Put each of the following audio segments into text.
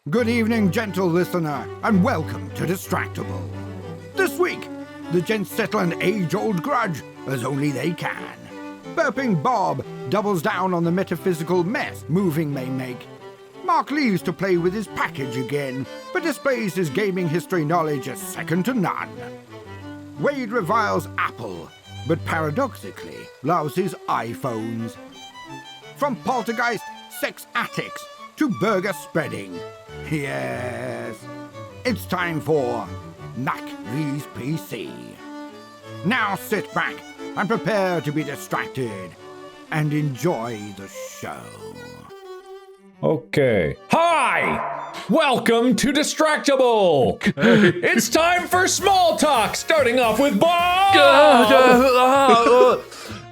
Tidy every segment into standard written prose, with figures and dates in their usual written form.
Good evening, gentle listener, and welcome to Distractible. This week, the gents settle an age-old grudge as only they can. Burping Bob doubles down on the metaphysical mess moving may make. Mark leaves to play with his package again, but displays his gaming history knowledge as second to none. Wade reviles Apple, but paradoxically loves his iPhones. From poltergeist sex attics to burger spreading. Yes, it's time for Mac vs. PC. Now sit back and prepare to be distracted and enjoy the show. Okay. Hi! Welcome to Distractible! It's time for small talk, starting off with Bob!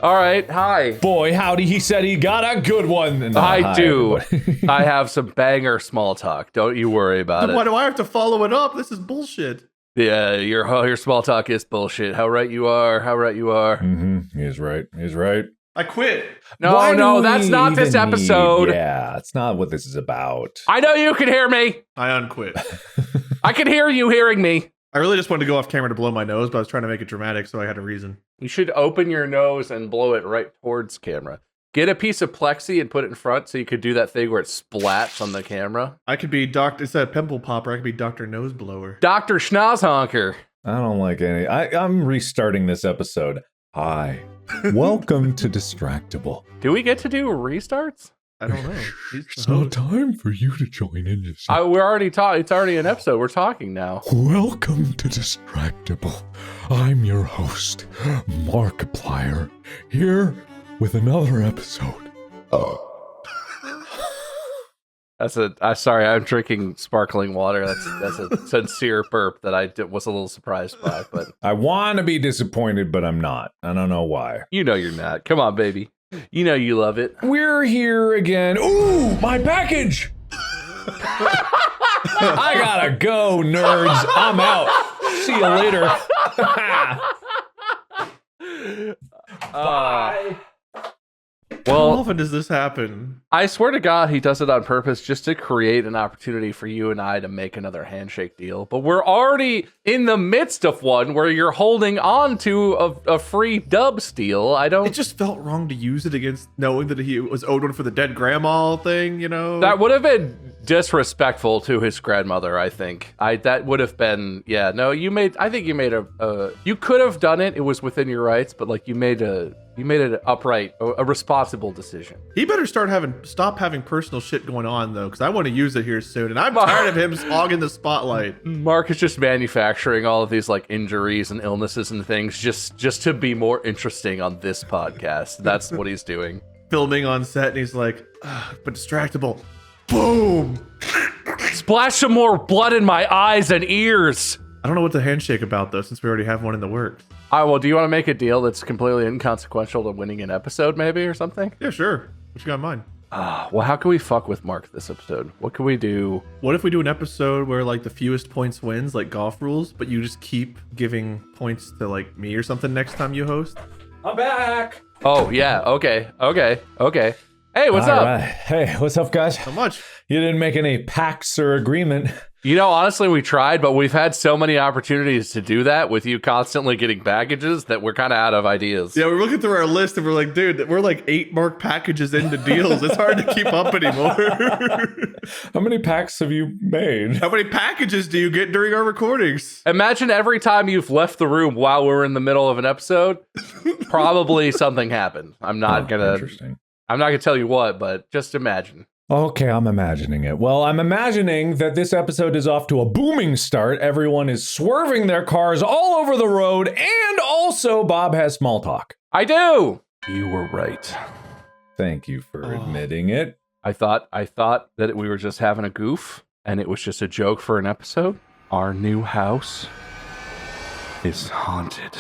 All right, hi. Boy, howdy, he said he got a good one. No, I hi, do. everybody. I have some banger small talk. Don't you worry about Why it. do I have to follow it up? This is bullshit. Yeah, your small talk is bullshit. How right you are. How right you are. He's right. He's right. I quit. Why No, do that's we not this even episode. Yeah, it's not what this is about. I know you can hear me. I unquit. I can hear you hearing me. I really just wanted to go off camera to blow my nose, but I was trying to make it dramatic, so I had a reason. You should open your nose and blow it right towards camera. Get a piece of plexi and put it in front so you could do that thing where it splats on the camera. I could be instead of pimple popper, I could be Dr. Noseblower. Dr. Schnozhonker. I don't like any. I'm restarting this episode. Hi. Welcome to Distractible. Do we get to do restarts? I don't know. It's not time for you to join in this. We're already talking. It's already an episode. We're talking now. Welcome to Distractible. I'm your host, Markiplier, here with another episode. Sorry, I'm drinking sparkling water. That's a sincere burp that I was a little surprised by, but I want to be disappointed, but I'm not. I don't know why. you know you're not. Come on, baby. You know you love it. We're here again. Ooh, my package! I gotta go, nerds. I'm out. See you later. Bye. How Well, often does this happen? I swear to God, he does it on purpose just to create an opportunity for you and I to make another handshake deal. But we're already in the midst of one where you're holding on to a free dub steal. It just felt wrong to use it against knowing that he was owed one for the dead grandma thing, you know? That would have been disrespectful to his grandmother, I think. That would have been, yeah, no, you could have done it. It was within your rights, but like you made an upright, a responsible decision. He better stop having personal shit going on, though, because I want to use it here soon, and I'm tired of him hogging the spotlight. Mark is just manufacturing all of these like injuries and illnesses and things just to be more interesting on this podcast. That's what he's doing. Filming on set, and he's like, but distractible. Boom! Splash some more blood in my eyes and ears. I don't know what to handshake about, though, since we already have one in the works. Well, do you want to make a deal that's completely inconsequential to winning an episode, maybe, or something? Yeah, sure. What you got in mind? Well, how can we fuck with Mark this episode? What can we do? What if we do an episode where, like, the fewest points wins, like golf rules, but you just keep giving points to, like, me or something next time you host? I'm back. Oh, yeah. Okay. Hey, what's All up? right. Hey, what's up, guys? How much? You didn't make any pacts or agreement. You know, honestly, we tried, but we've had so many opportunities to do that with you constantly getting packages that we're kind of out of ideas. Yeah, we're looking through our list and we're like, dude, we're like 8 Mark packages into deals. It's hard to keep up anymore. How many packs have you made? How many packages do you get during our recordings? Imagine every time you've left the room while we're in the middle of an episode, probably something happened. I'm not gonna tell you what, but just imagine. Okay, I'm imagining it. Well, I'm imagining that this episode is off to a booming start. Everyone is swerving their cars all over the road, and also Bob has small talk. I do. You were right. Thank you for admitting it. I thought that we were just having a goof, and it was just a joke for an episode. Our new house is haunted.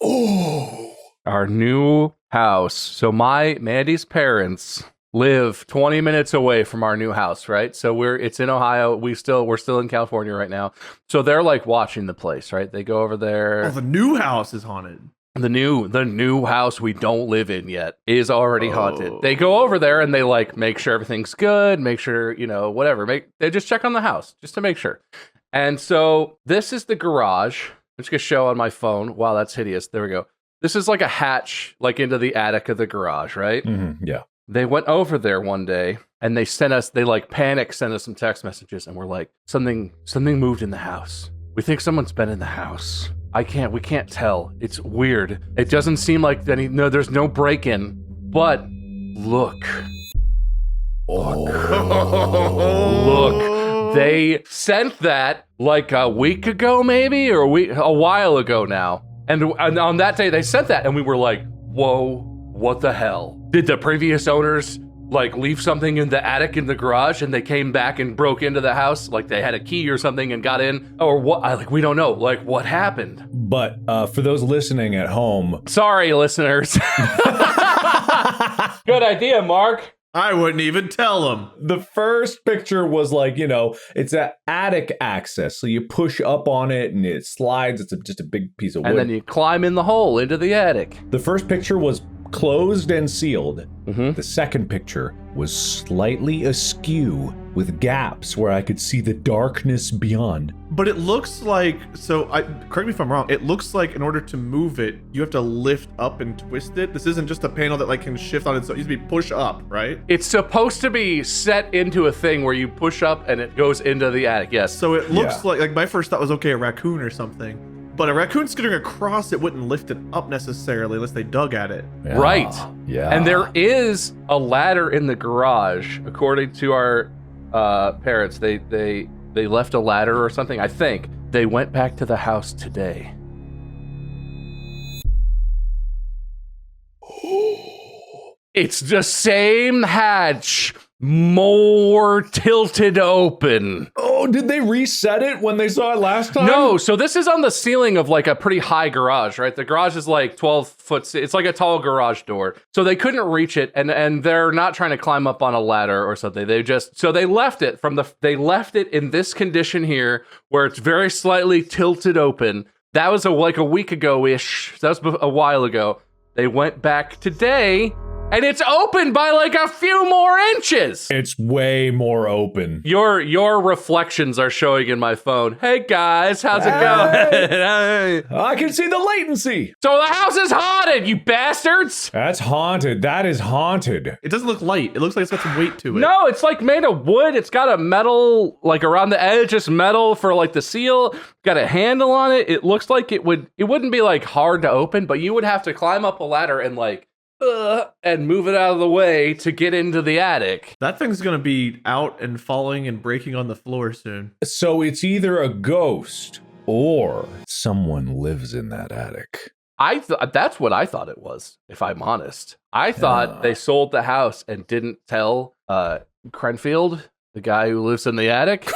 Oh. Our new house. So Mandy's parents live 20 minutes away from our new house, right? So it's in Ohio. We're still in California right now. So they're like watching the place, right? They go over there. Oh, the new house is haunted. The new house we don't live in yet is already haunted. They go over there and they like make sure everything's good, make sure, whatever. They just check on the house just to make sure. And so this is the garage. I'm just gonna show on my phone. Wow, that's hideous. There we go. This is like a hatch like into the attic of the garage, right? Mm-hmm, yeah. They went over there one day and they sent us some text messages and we're like, something moved in the house. We think someone's been in the house. We can't tell. It's weird. It doesn't seem like there's no break-in, but look. Look. They sent that like a week ago, maybe, or a while ago now. And on that day they sent that and we were like, whoa, what the hell? Did the previous owners like leave something in the attic in the garage and they came back and broke into the house? Like they had a key or something and got in? Or what? We don't know. Like what happened? But for those listening at home. Sorry, listeners. Good idea, Mark. I wouldn't even tell them. The first picture was like, it's an attic access. So you push up on it and it slides. It's just a big piece of wood. And then you climb in the hole into the attic. The first picture was closed and sealed. Mm-hmm. The second picture was slightly askew with gaps where I could see the darkness beyond. But it looks like, correct me if I'm wrong, it looks like in order to move it, you have to lift up and twist it. This isn't just a panel that like can shift on its own. It used to be push up, right? It's supposed to be set into a thing where you push up and it goes into the attic, yes. So it looks like my first thought was, okay, a raccoon or something. But a raccoon skittering across it wouldn't lift it up necessarily unless they dug at it. Yeah. Right. Yeah. And there is a ladder in the garage, according to our parents. They left a ladder or something. I think they went back to the house today. It's the same hatch, more tilted open. Oh, did they reset it when they saw it last time? No, so this is on the ceiling of like a pretty high garage, right? The garage is like 12 foot. It's like a tall garage door. So they couldn't reach it, and they're not trying to climb up on a ladder or something. They left it they left it in this condition here where it's very slightly tilted open. That was like a week ago-ish. That was a while ago. They went back today. And it's open by like a few more inches. It's way more open. Your reflections are showing in my phone. Hey guys, how's it going? I can see the latency. So the house is haunted, you bastards. That's haunted. That is haunted. It doesn't look light. It looks like it's got some weight to it. No, it's like made of wood. It's got a metal, like around the edge, just metal for like the seal. Got a handle on it. It looks like it wouldn't be like hard to open, but you would have to climb up a ladder and like and move it out of the way to get into the attic. That thing's gonna be out and falling and breaking on the floor soon. So it's either a ghost or someone lives in that attic. That's what I thought it was, if I'm honest. I thought they sold the house and didn't tell Crenfield, the guy who lives in the attic.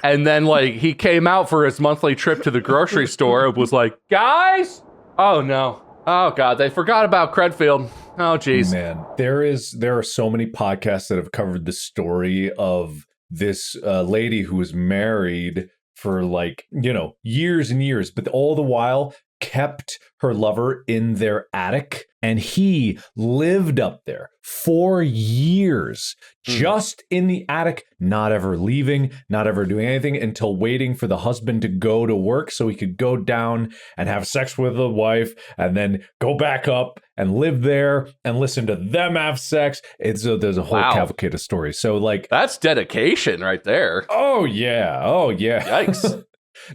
And then like he came out for his monthly trip to the grocery store and was like, guys, oh no. Oh God, they forgot about Credfield. Oh geez. Man, there are so many podcasts that have covered the story of this lady who was married for like, years and years, but all the while kept her lover in their attic, and he lived up there for years, just in the attic, not ever leaving, not ever doing anything until waiting for the husband to go to work so he could go down and have sex with the wife and then go back up and live there and listen to them have sex. There's a whole cavalcade of stories. So like, that's dedication right there. Oh yeah. Yikes.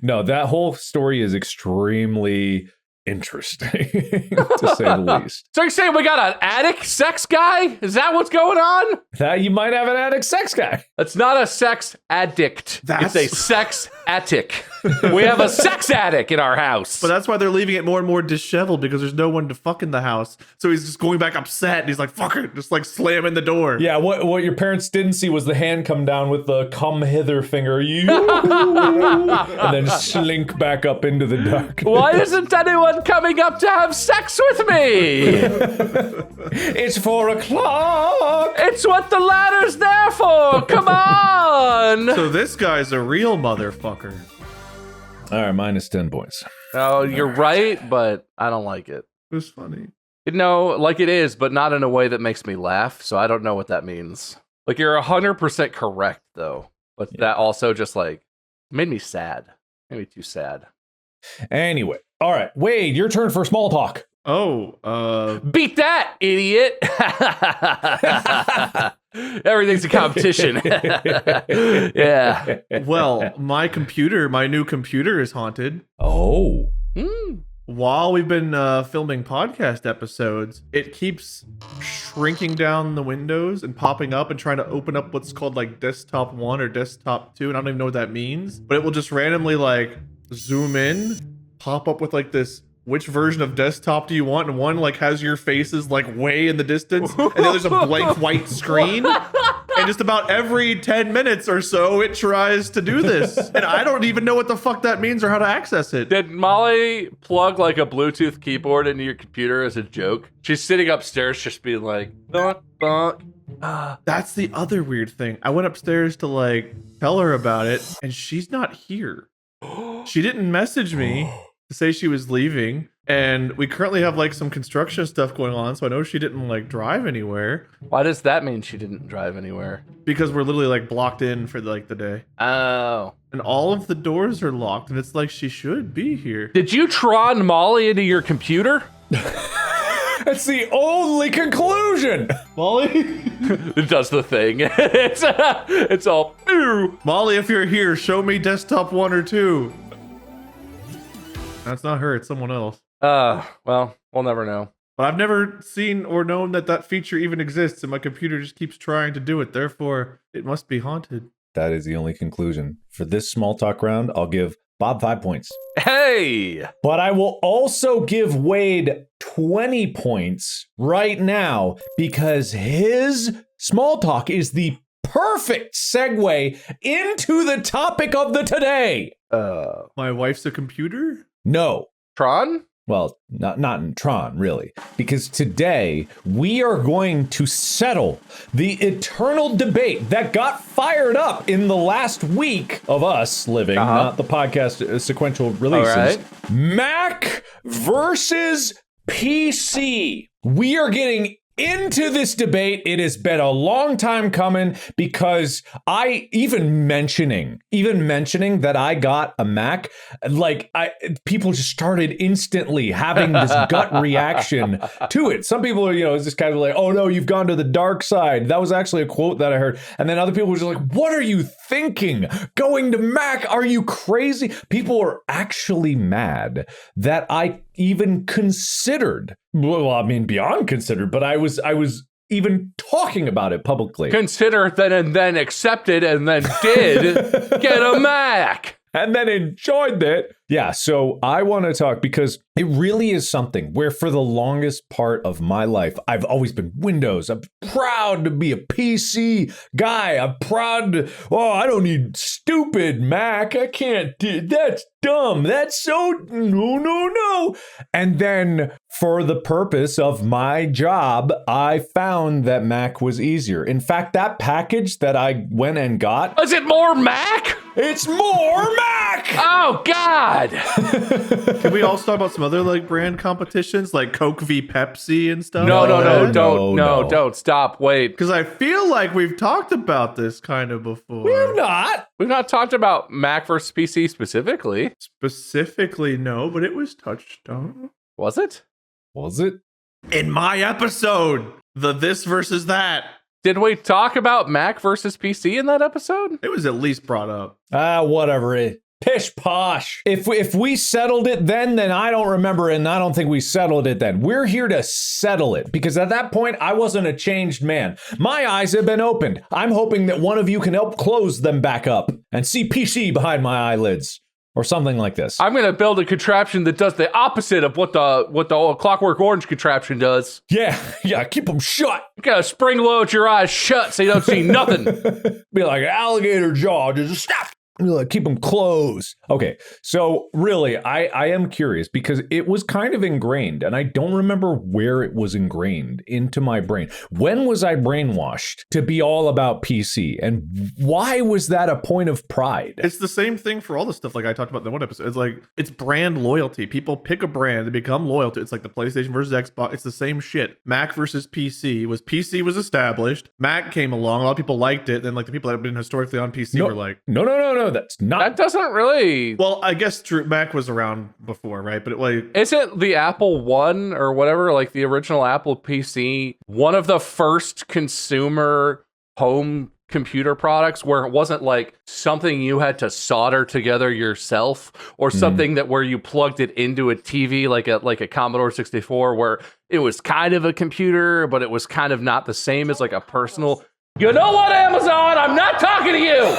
No, that whole story is extremely interesting, to say the least. So you're saying we got an attic sex guy? Is that what's going on? That you might have an attic sex guy. That's not a sex addict. It's a sex attic. We have a sex attic in our house. But that's why they're leaving it more and more disheveled, because there's no one to fuck in the house. So he's just going back upset and he's like, fuck it, just like slamming the door. Yeah, what your parents didn't see was the hand come down with the come hither finger, and then slink back up into the dark. Why isn't anyone coming up to have sex with me? It's 4:00. It's what the ladder's there for. Come on. So this guy's a real motherfucker. All right, minus 10 points. Oh, you're right, but I don't like it. It was funny. No, like it is, but not in a way that makes me laugh. So I don't know what that means. Like you're 100% correct though, but that also just like made me sad. Made me too sad. Anyway, all right, Wade, your turn for small talk. Oh, beat that, idiot! Everything's a competition. Yeah. well, my new computer is haunted. Oh. While we've been filming podcast episodes, it keeps shrinking down the windows and popping up and trying to open up what's called like desktop 1 or desktop 2, and I don't even know what that means, but it will just randomly like zoom in, pop up with like this, which version of desktop do you want? And one like has your faces like way in the distance, and the other's a blank white screen. And just about every 10 minutes or so, it tries to do this. And I don't even know what the fuck that means or how to access it. Did Molly plug like a Bluetooth keyboard into your computer as a joke? She's sitting upstairs just being like, bonk, bonk. That's the other weird thing. I went upstairs to like tell her about it, and she's not here. She didn't message me to say she was leaving. And we currently have like some construction stuff going on, so I know she didn't like drive anywhere. Why does that mean she didn't drive anywhere? Because we're literally like blocked in for like the day. Oh. And all of the doors are locked, and it's like she should be here. Did you Tron Molly into your computer? That's the only conclusion. Molly? It does the thing. It's all, ooh. Molly, if you're here, show me desktop 1 or 2. That's not her, it's someone else. Well, we'll never know. But I've never seen or known that feature even exists, and my computer just keeps trying to do it. Therefore, it must be haunted. That is the only conclusion. For this small talk round, I'll give Bob 5 points. Hey! But I will also give Wade 20 points right now because his small talk is the perfect segue into the topic of the today. My wife's a computer? No. Tron? Well, not in Tron, really. Because today, we are going to settle the eternal debate that got fired up in the last week of us living, not the podcast sequential releases. All right. Mac versus PC. We are getting into this debate. It has been a long time coming because even mentioning that I got a Mac, people just started instantly having this gut reaction to it. Some people are, just kind of like, oh no, you've gone to the dark side. That was actually a quote that I heard. And then other people were just like, what are you thinking? Going to Mac? Are you crazy? People are actually mad that I even considered, well, I mean, beyond considered, but I was even talking about it publicly. Considered and then accepted and then did get a Mac. And then enjoyed it. Yeah, so I want to talk because it really is something where for the longest part of my life, I've always been Windows. I'm proud to be a PC guy. I'm proud I don't need stupid Mac. I can't do, that's dumb. That's so, no. And then for the purpose of my job, I found that Mac was easier. In fact, that package that I went and got. Is it more Mac? It's more Mac! Oh, God! Can we also talk about some other like brand competitions, like Coke v Pepsi and stuff? No, No. don't. Stop, wait. Because I feel like we've talked about this kind of before. We have not. We've not talked about Mac versus PC specifically. Specifically, no, but it was touched on. Was it? Was it? In my episode, the this versus that. Did we talk about Mac versus PC in that episode? It was at least brought up. Whatever. Pish posh. If we settled it then I don't remember, and I don't think we settled it then. We're here to settle it because at that point I wasn't a changed man. My eyes have been opened. I'm hoping that one of you can help close them back up and see PC behind my eyelids. Or something like this. I'm gonna build a contraption that does the opposite of what the Clockwork Orange contraption does. Yeah, keep them shut. You gotta spring load your eyes shut so you don't see nothing. Be like an alligator jaw, just stop. Keep them closed. Okay, so really, I am curious because it was kind of ingrained, and I don't remember where it was ingrained into my brain. When was I brainwashed to be all about PC, and why was that a point of pride? It's the same thing for all the stuff like I talked about in the one episode. It's like, it's brand loyalty. People pick a brand, they become loyal to it. It's like the PlayStation versus Xbox. It's the same shit. Mac versus PC was established. Mac came along. A lot of people liked it. Then like the people that have been historically on PC were like, no, that's not. That doesn't really. well, I guess true. Mac was around before, right? But it like, Isn't the Apple One or whatever, like the original Apple PC, one of the first consumer home computer products where it wasn't like something you had to solder together yourself or something that where you plugged it into a TV like a Commodore 64 where it was kind of a computer, but it was kind of not the same as like a personal. You know what, Amazon? I'm not talking to you.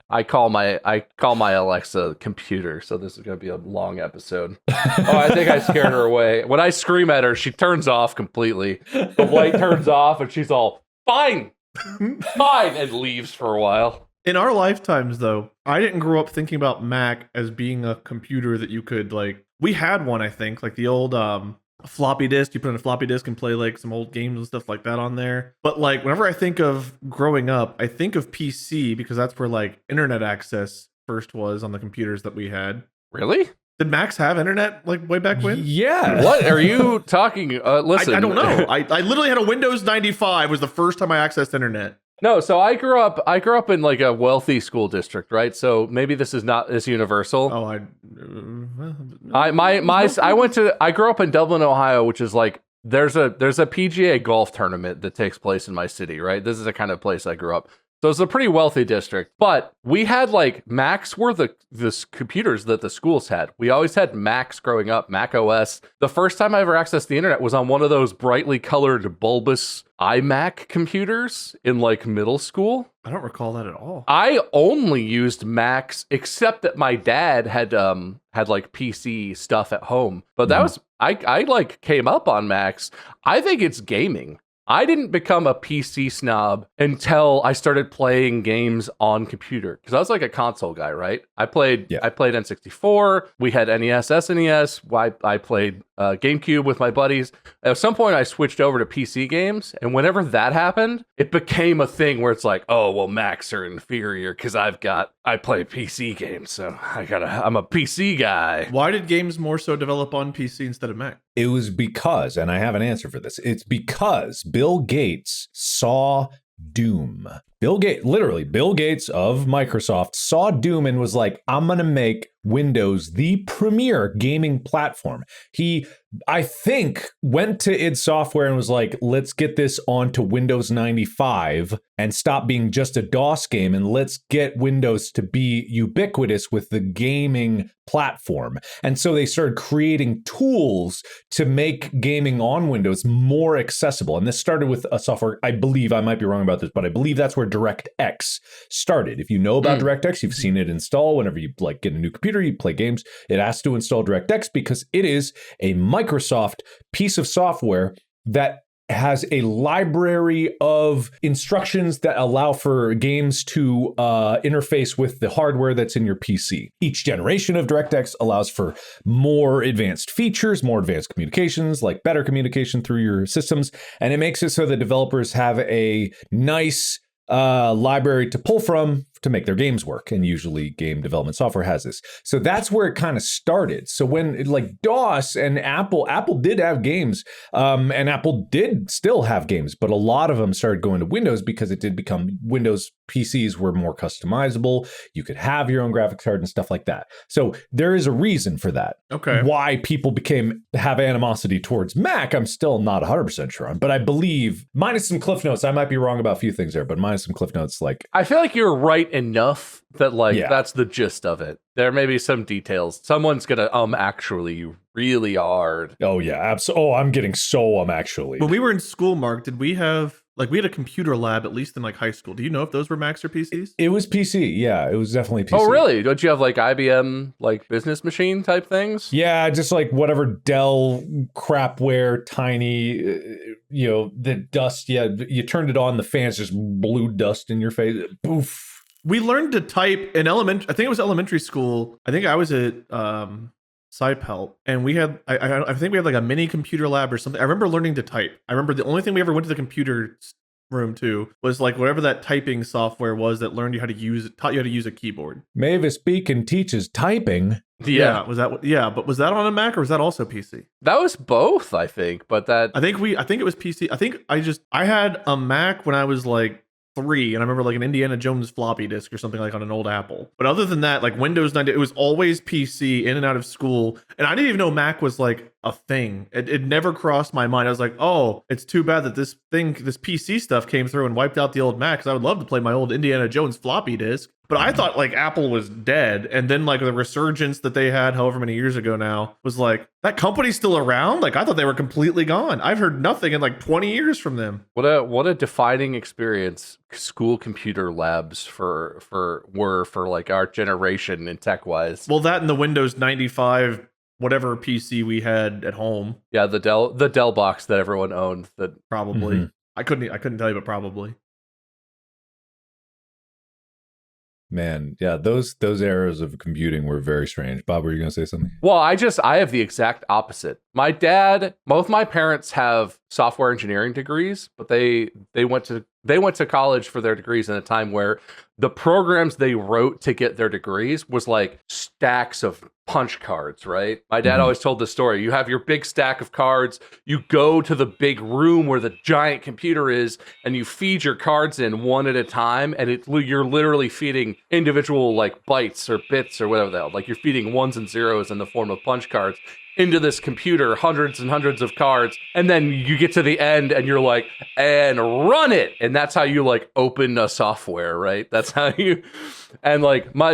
I call my Alexa computer, so this is going to be a long episode. Oh, I think I scared her away. When I scream at her, she turns off completely. The light turns off, and she's all, fine, and leaves for a while. in our lifetimes, though, I didn't grow up thinking about Mac as being a computer that you could like. We had one, I think, like the old floppy disk. You put in a floppy disk and play like some old games and stuff like that on there. But like whenever I think of growing up, I think of PC because that's where like internet access first was on the computers that we had. Really? Did Macs have internet like way back when? Yeah. What are you talking? Listen, I don't know. I literally had a Windows 95 was the first time I accessed internet. No, so I grew up in like a wealthy school district, right? So maybe this is not as universal. Oh, I grew up in Dublin, Ohio, which is like there's a PGA golf tournament that takes place in my city, right? This is the kind of place I grew up. So it's a pretty wealthy district, but we had like Macs were the computers that the schools had. We always had Macs growing up, Mac OS. The first time I ever accessed the internet was on one of those brightly colored bulbous iMac computers in like middle school. I don't recall that at all. I only used Macs, except that my dad had like PC stuff at home. But that was I like came up on Macs. I think it's gaming. I didn't become a PC snob until I started playing games on computer because I was like a console guy, right? I played N64. We had NES, SNES. I played GameCube with my buddies. At some point, I switched over to PC games, and whenever that happened, it became a thing where it's like, oh, well, Macs are inferior because I play PC games, so I'm a PC guy. Why did games more so develop on PC instead of Mac? It was because, and I have an answer for this, it's because Bill Gates saw Doom. Bill Gates of Microsoft saw Doom and was like, I'm going to make Windows the premier gaming platform. He, I think, went to id Software and was like, let's get this onto Windows 95 and stop being just a DOS game, and let's get Windows to be ubiquitous with the gaming platform. And so they started creating tools to make gaming on Windows more accessible. And this started with a software, I believe, I might be wrong about this, but I believe that's where DirectX started. If you know about DirectX, you've seen it install whenever you like get a new computer, you play games, it has to install DirectX because it is a Microsoft piece of software that has a library of instructions that allow for games to interface with the hardware that's in your PC. Each generation of DirectX allows for more advanced features, more advanced communications, like better communication through your systems, and it makes it so that developers have a nice library to pull from to make their games work, and usually game development software has this. So that's where it kind of started. So when like DOS and Apple did have games, and Apple did still have games, but a lot of them started going to Windows because it did become Windows PCs were more customizable. You could have your own graphics card and stuff like that. So there is a reason for that. Okay. Why people have animosity towards Mac, I'm still not 100% sure on, but I believe, minus some cliff notes, I might be wrong about a few things there, but minus some cliff notes, like I feel like you're right enough that that's the gist of it. There may be some details. Someone's gonna actually really hard. Oh yeah, absolutely. Oh, I'm getting so actually. When we were in school, Mark, did we have we had a computer lab at least in like high school? Do you know if those were Macs or PCs? It was PC. Yeah, it was definitely PC. Oh really? Don't you have like IBM like business machine type things? Yeah, just like whatever Dell crapware, tiny, the dust. Yeah, you turned it on, the fans just blew dust in your face. Poof. We learned to type in I think it was elementary school. I think I was at SciPelt, and we had I think we had like a mini computer lab or something. I remember learning to type. I remember the only thing we ever went to the computer room to was like whatever that typing software was that learned you how to use it, taught you how to use a keyboard. Mavis Beacon teaches typing. Yeah. But was that on a Mac or was that also PC? That was both, I think. But that I think it was PC. I had a Mac when I was like 3, and I remember like an Indiana Jones floppy disk or something like on an old Apple. But other than that, like Windows 90, it was always PC in and out of school. And I didn't even know Mac was like a thing. It never crossed my mind. I was like, oh, it's too bad that this PC stuff came through and wiped out the old Mac, because I would love to play my old Indiana Jones floppy disk. But I thought like Apple was dead, and then like the resurgence that they had however many years ago now was like, that company's still around? Like I thought they were completely gone. I've heard nothing in like 20 years from them. what a defining experience school computer labs were for like our generation in tech wise. Well, that and the Windows 95 whatever PC we had at home. Yeah, the Dell box that everyone owned. That Probably. Mhm. I couldn't tell you, but probably. Man, yeah, those eras of computing were very strange. Bob, were you going to say something? Well, I have the exact opposite. Both my parents have software engineering degrees, but they went to college for their degrees in a time where the programs they wrote to get their degrees was like stacks of punch cards, right? My dad always told this story. You have your big stack of cards, you go to the big room where the giant computer is, and you feed your cards in one at a time, and you're literally feeding individual like bytes or bits or whatever the hell. Like you're feeding ones and zeros in the form of punch cards into this computer, hundreds and hundreds of cards, and then you get to the end and you're like, and run it. And that's how you like open a software, right? That's how you, and like my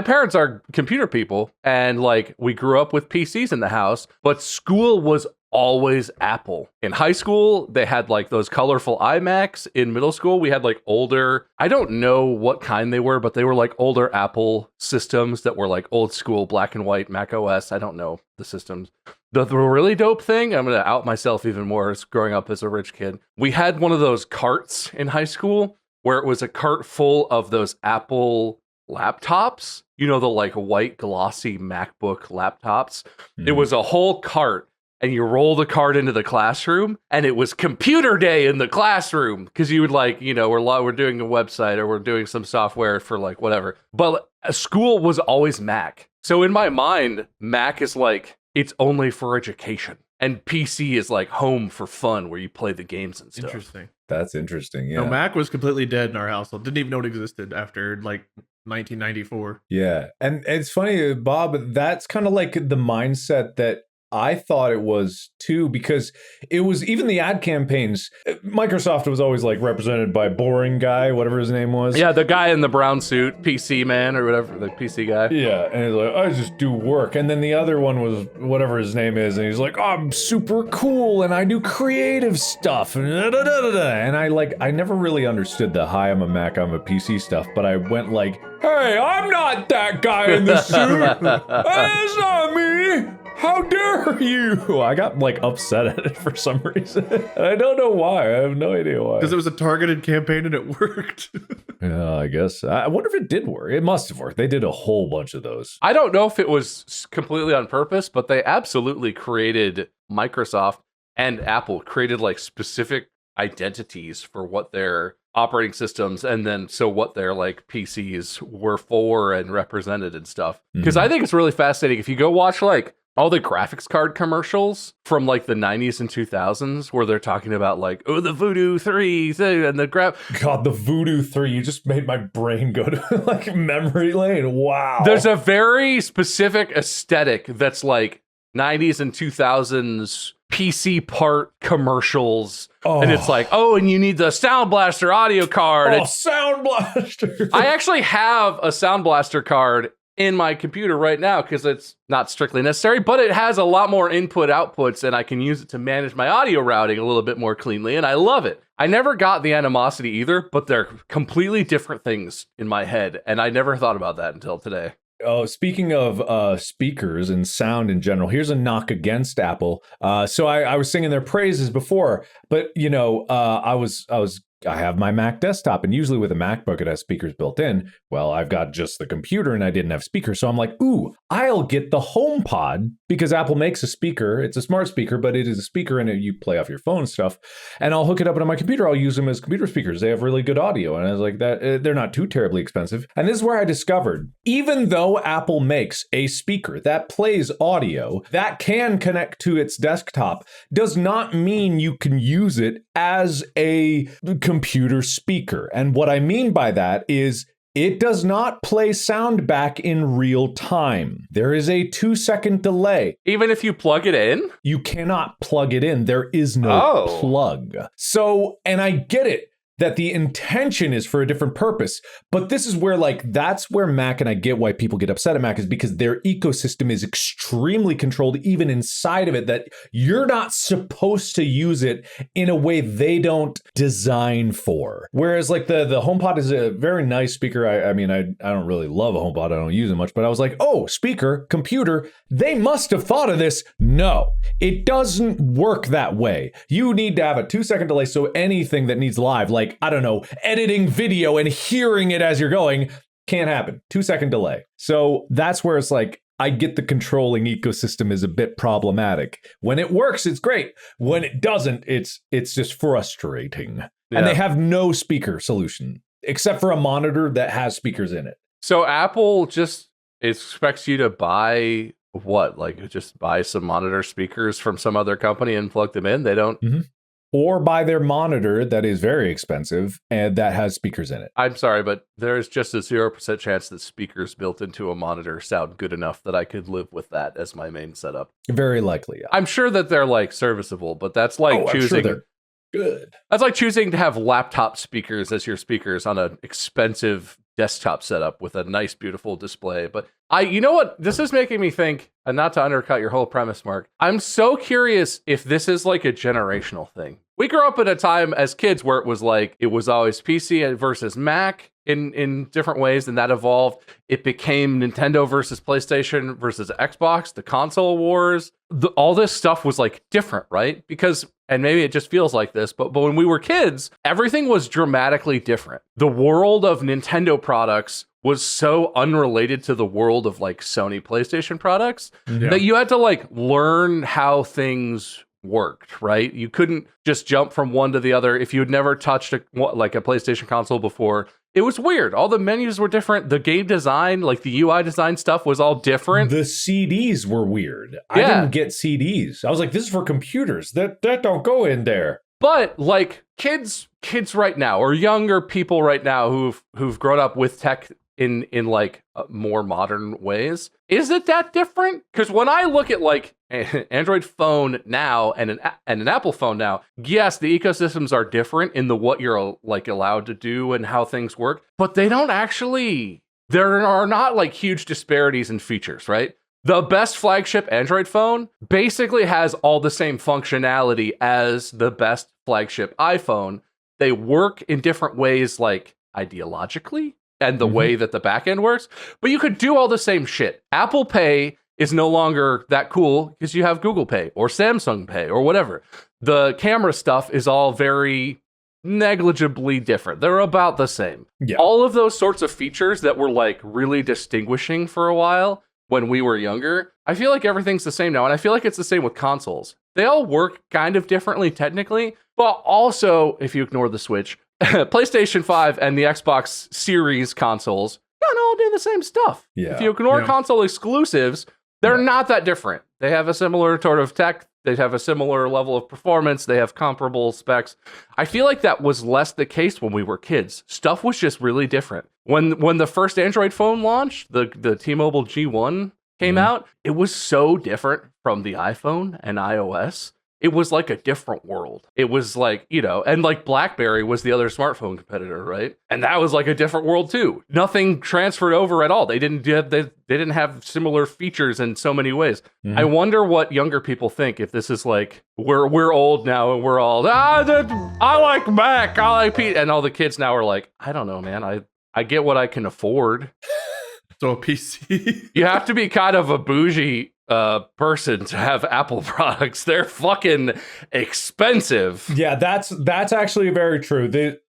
parents are computer people, and like we grew up with PCs in the house, but school was always Apple. In high school, they had like those colorful iMacs. In middle school, we had like older, I don't know what kind they were, but they were like older Apple systems that were like old school black and white Mac OS. I don't know the systems. The really dope thing, I'm going to out myself even more as growing up as a rich kid. We had one of those carts in high school where it was a cart full of those Apple laptops, you know, the like white glossy MacBook laptops. It was a whole cart. And you roll the card into the classroom, and it was computer day in the classroom, because you would like, you know, we're doing a website or we're doing some software for like whatever. But school was always Mac. So in my mind, Mac is like, it's only for education. And PC is like home for fun where you play the games and stuff. Interesting. That's interesting. Yeah. No, Mac was completely dead in our household. Didn't even know it existed after like 1994. Yeah. And it's funny, Bob, that's kind of like the mindset that I thought it was too, because it was even the ad campaigns. Microsoft was always like represented by boring guy, whatever his name was. Yeah, the guy in the brown suit, PC man or whatever, the PC guy. Yeah, and he's like, I just do work. And then the other one was whatever his name is, and he's like, oh, I'm super cool and I do creative stuff. And I never really understood the hi, I'm a Mac, I'm a PC stuff, but I went like, hey, I'm not that guy in the suit. That's not me. How dare you? I got like upset at it for some reason. And I don't know why. I have no idea why. Because it was a targeted campaign and it worked. Yeah, I guess. I wonder if it did work. It must have worked. They did a whole bunch of those. I don't know if it was completely on purpose, but they absolutely created, Microsoft and Apple created like specific identities for what their operating systems, and then so what their like PCs were for and represented and stuff. Because I think it's really fascinating. If you go watch like all the graphics card commercials from like the 90s and 2000s where they're talking about like, oh, the Voodoo 3 and the God, the Voodoo 3, you just made my brain go to like memory lane. Wow. There's a very specific aesthetic that's like 90s and 2000s PC part commercials. Oh. And it's like, oh, and you need the Sound Blaster audio card. Oh, Sound Blaster. I actually have a Sound Blaster card in my computer right now because it's not strictly necessary, but it has a lot more input outputs and I can use it to manage my audio routing a little bit more cleanly, and I love it. I never got the animosity either, but they're completely different things in my head, and I never thought about that until today. Oh, speaking of speakers and sound in general, here's a knock against Apple. So I was singing their praises before, but you know, I was I have my Mac desktop, and usually with a MacBook, it has speakers built in. Well, I've got just the computer and I didn't have speakers. So I'm like, ooh, I'll get the HomePod because Apple makes a speaker. It's a smart speaker, but it is a speaker and you play off your phone and stuff. And I'll hook it up into my computer. I'll use them as computer speakers. They have really good audio. And I was like, that they're not too terribly expensive. And this is where I discovered, even though Apple makes a speaker that plays audio that can connect to its desktop, does not mean you can use it as a computer speaker. And what I mean by that is it does not play sound back in real time. There is a 2-second delay. Even if you plug it in? You cannot plug it in. There is no plug. So, and I get it that the intention is for a different purpose, but this is where that's where Mac, and I get why people get upset at Mac, is because their ecosystem is extremely controlled even inside of it, that you're not supposed to use it in a way they don't design for. Whereas the HomePod is a very nice speaker. I mean, I don't really love a HomePod. I don't use it much, but I was like, oh, speaker, computer, they must have thought of this. No, it doesn't work that way. You need to have a 2-second delay. So anything that needs live, I don't know, editing video and hearing it as you're going, can't happen. 2-second delay. So that's where it's I get the controlling ecosystem is a bit problematic. When it works, it's great. When it doesn't, it's just frustrating. Yeah. And they have no speaker solution except for a monitor that has speakers in it. So Apple just expects you to buy what? Just buy some monitor speakers from some other company and plug them in? They don't... Mm-hmm. Or buy their monitor that is very expensive and that has speakers in it. I'm sorry, but there's just a 0% chance that speakers built into a monitor sound good enough that I could live with that as my main setup. Very likely. Yeah. I'm sure that they're serviceable, but that's choosing. I'm sure they're good. That's like choosing to have laptop speakers as your speakers on an expensive desktop setup with a nice, beautiful display. But you know what? This is making me think, and not to undercut your whole premise, Mark, I'm so curious if this is a generational thing. We grew up at a time as kids where it was always PC versus Mac in different ways, and that evolved. It became Nintendo versus PlayStation versus Xbox, the console wars. All this stuff was different, right? Because, and maybe it just feels like this, but when we were kids, everything was dramatically different. The world of Nintendo products was so unrelated to the world of Sony PlayStation products that you had to learn how things worked, right? You couldn't just jump from one to the other. If you had never touched a PlayStation console before, it was weird. All the menus were different. The game design, the UI design stuff was all different. The CDs were weird. Yeah. I didn't get CDs. I was like, this is for computers. That don't go in there. But kids right now, or younger people right now who've grown up with tech in more modern ways, is it that different? Because when I look at an Android phone now and an Apple phone now, yes, the ecosystems are different in the what you're allowed to do and how things work, but they don't actually. There are not huge disparities in features, right? The best flagship Android phone basically has all the same functionality as the best flagship iPhone. They work in different ways, ideologically, and the way that the back end works, but you could do all the same shit. Apple Pay is no longer that cool because you have Google Pay or Samsung Pay or whatever. The camera stuff is all very negligibly different. They're about the same. Yeah. All of those sorts of features that were really distinguishing for a while when we were younger, I feel everything's the same now. And I feel it's the same with consoles. They all work kind of differently technically, but also, if you ignore the Switch, PlayStation 5 and the Xbox Series consoles kind of all do the same stuff. Yeah. If you ignore console exclusives, they're not that different. They have a similar sort of tech. They have a similar level of performance. They have comparable specs. I feel that was less the case when we were kids. Stuff was just really different. When the first Android phone launched, the T-Mobile G1 came out, it was so different from the iPhone and iOS. It was a different world. It was and BlackBerry was the other smartphone competitor, right? And that was a different world too. Nothing transferred over at all. They didn't have similar features in so many ways. I wonder what younger people think if this is we're old now and we're all I like Mac, I like Pete, and all the kids now are I don't know, man. I get what I can afford. So a PC. You have to be kind of a bougie person to have Apple products. They're fucking expensive. Yeah, that's actually very true.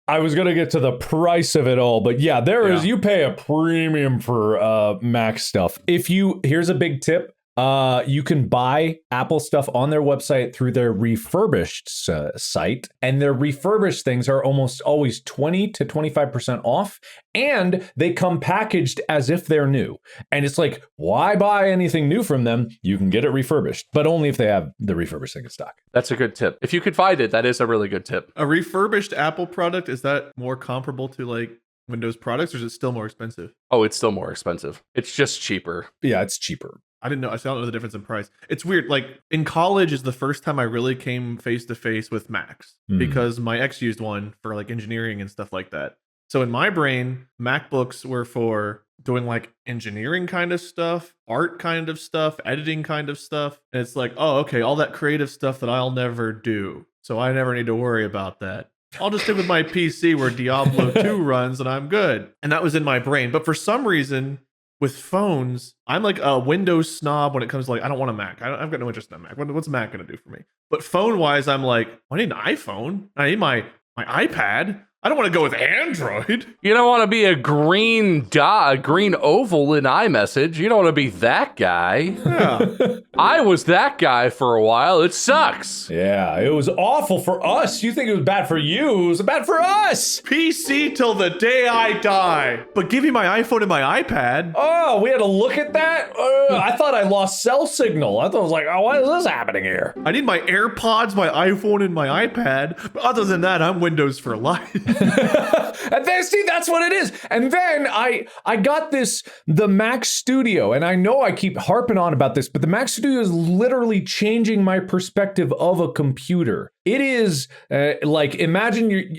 I was going to get to the price of it all, but yeah, you pay a premium for Mac stuff. Here's a big tip. You can buy Apple stuff on their website through their refurbished site, and their refurbished things are almost always 20 to 25% off, and they come packaged as if they're new. And it's like, why buy anything new from them? You can get it refurbished, but only if they have the refurbished thing in stock. That's a good tip. If you could find it, that is a really good tip. A refurbished Apple product, is that more comparable to like Windows products, or is it still more expensive? Oh, it's still more expensive. It's just cheaper. Yeah, it's cheaper. I don't know the difference in price. It's weird. Like in college is the first time I really came face to face with Macs because my ex used one for like engineering and stuff like that. So in my brain, MacBooks were for doing like engineering kind of stuff, art kind of stuff, editing kind of stuff. And it's like, oh, okay, all that creative stuff that I'll never do. So I never need to worry about that. I'll just stick with my PC where Diablo 2 runs and I'm good. And that was in my brain. But for some reason, with phones, I'm like a Windows snob when it comes to like, I don't want a Mac. I've got no interest in a Mac. What's a Mac going to do for me? But phone-wise, I'm like, I need an iPhone. I need my iPad. I don't want to go with Android. You don't want to be a green dot, green oval in iMessage. You don't want to be that guy. Yeah. I was that guy for a while. It sucks. Yeah, it was awful for us. You think it was bad for you. It was bad for us. PC till the day I die. But give me my iPhone and my iPad. Oh, we had to look at that? I thought I lost cell signal. I thought I was like, oh, what is this happening here? I need my AirPods, my iPhone, and my iPad. But other than that, I'm Windows for life. And then see, that's what it is. And then I got the Mac Studio, and I know I keep harping on about this, but the Mac Studio is literally changing my perspective of a computer. It is like, imagine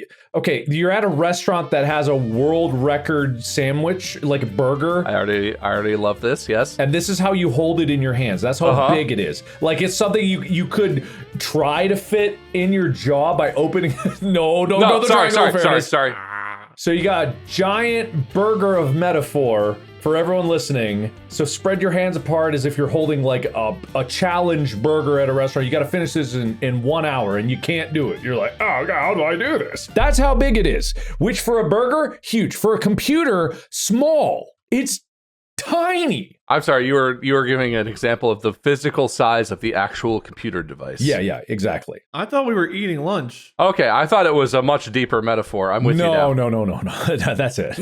you're at a restaurant that has a world record sandwich, like a burger. I already love this. Yes. And this is how you hold it in your hands. That's how big it is. Like, it's something you could try to fit in your jaw by opening. No, don't go the sorry. So you got a giant burger of metaphor for everyone listening. So spread your hands apart as if you're holding like a challenge burger at a restaurant. You got to finish this in 1 hour and you can't do it. You're like, oh God, how do I do this? That's how big it is. Which for a burger, huge. For a computer, small. It's tiny. I'm sorry, you were giving an example of the physical size of the actual computer device. Yeah, exactly. I thought we were eating lunch. Okay, I thought it was a much deeper metaphor. I'm with you now. No. That's it.